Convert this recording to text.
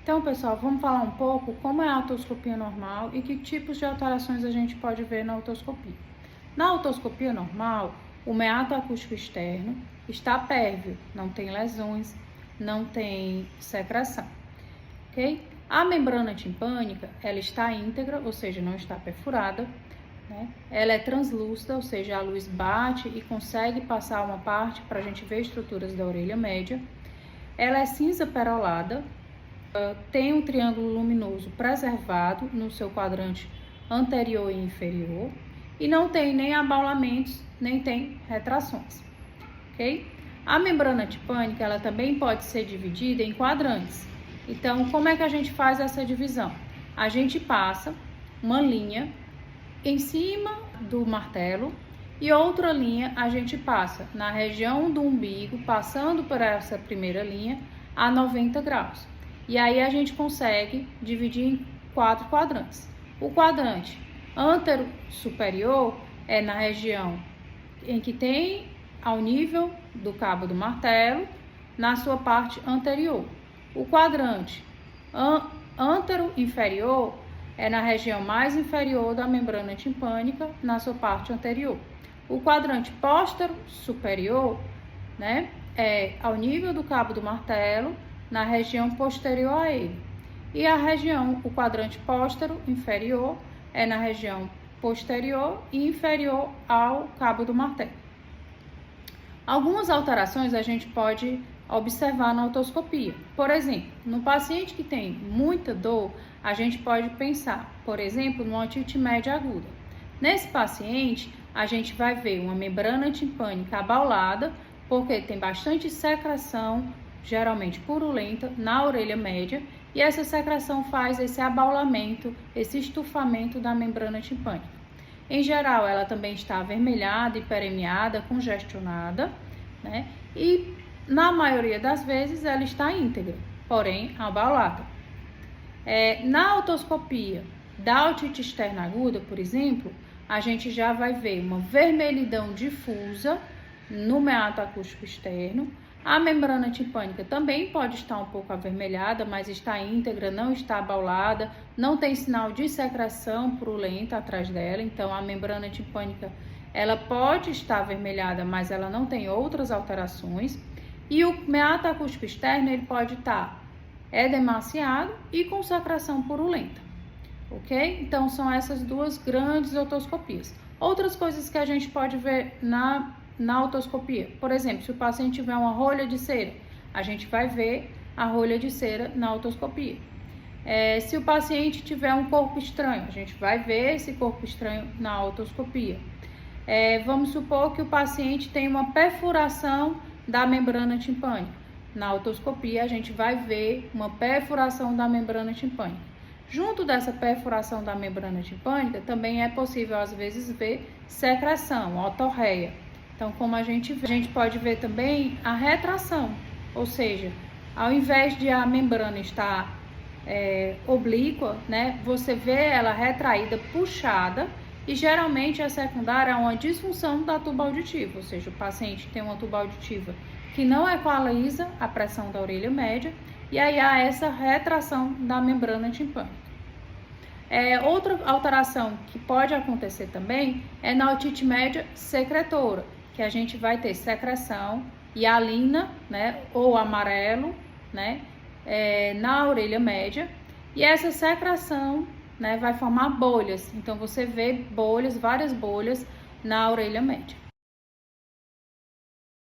Então, pessoal, vamos falar um pouco como é a otoscopia normal e que tipos de alterações a gente pode ver na otoscopia. Na otoscopia normal, o meato acústico externo está pérvio, não tem lesões, não tem secreção, ok? A membrana timpânica, ela está íntegra, ou seja, não está perfurada, né? Ela é translúcida, ou seja, a luz bate e consegue passar uma parte para a gente ver estruturas da orelha média. Ela é cinza perolada, tem um triângulo luminoso preservado no seu quadrante anterior e inferior e não tem nem abaulamentos, nem tem retrações, ok? A membrana timpânica, ela também pode ser dividida em quadrantes. Então, como é que a gente faz essa divisão? A gente passa uma linha em cima do martelo e outra linha a gente passa na região do umbigo, passando por essa primeira linha a 90 graus. E aí a gente consegue dividir em 4 quadrantes. O quadrante antero superior é na região em que tem ao nível do cabo do martelo, na sua parte anterior. O quadrante antero inferior é na região mais inferior da membrana timpânica, na sua parte anterior. O quadrante póstero superior, né, é ao nível do cabo do martelo, na região posterior a ele. E o quadrante póstero inferior é na região posterior e inferior ao cabo do martelo. Algumas alterações a gente pode observar na otoscopia. Por exemplo, no paciente que tem muita dor, a gente pode pensar, por exemplo, numa otite média aguda. Nesse paciente, a gente vai ver uma membrana timpânica abaulada, porque tem bastante secreção, geralmente purulenta, na orelha média, e essa secreção faz esse abaulamento, esse estufamento da membrana timpânica. Em geral, ela também está avermelhada, hiperemiada, congestionada, né? E na maioria das vezes ela está íntegra, porém abaulada. Na otoscopia da otite externa aguda, por exemplo, a gente já vai ver uma vermelhidão difusa no meato acústico externo. A membrana timpânica também pode estar um pouco avermelhada, mas está íntegra, não está abaulada, não tem sinal de secreção purulenta atrás dela. Então, a membrana timpânica, ela pode estar avermelhada, mas ela não tem outras alterações. E o meato acústico externo, ele pode estar edemaciado e com secreção purulenta, ok? Então, são essas duas grandes otoscopias. Outras coisas que a gente pode ver na otoscopia, por exemplo, se o paciente tiver uma rolha de cera, a gente vai ver a rolha de cera na otoscopia. Se o paciente tiver um corpo estranho, a gente vai ver esse corpo estranho na otoscopia. Vamos supor que o paciente tem uma perfuração da membrana timpânica. Na otoscopia, a gente vai ver uma perfuração da membrana timpânica. Junto dessa perfuração da membrana timpânica, também é possível, às vezes, ver secreção, otorreia. Então, como a gente pode ver também a retração, ou seja, ao invés de a membrana estar oblíqua, né, você vê ela retraída, puxada, e geralmente a secundária é uma disfunção da tuba auditiva, ou seja, o paciente tem uma tuba auditiva que não equaliza a pressão da orelha média, e aí há essa retração da membrana timpânica. Outra alteração que pode acontecer também é na otite média secretora, que a gente vai ter secreção hialina, né, ou amarelo, né, na orelha média, e essa secreção, né, vai formar bolhas. Então, você vê bolhas, várias bolhas na orelha média.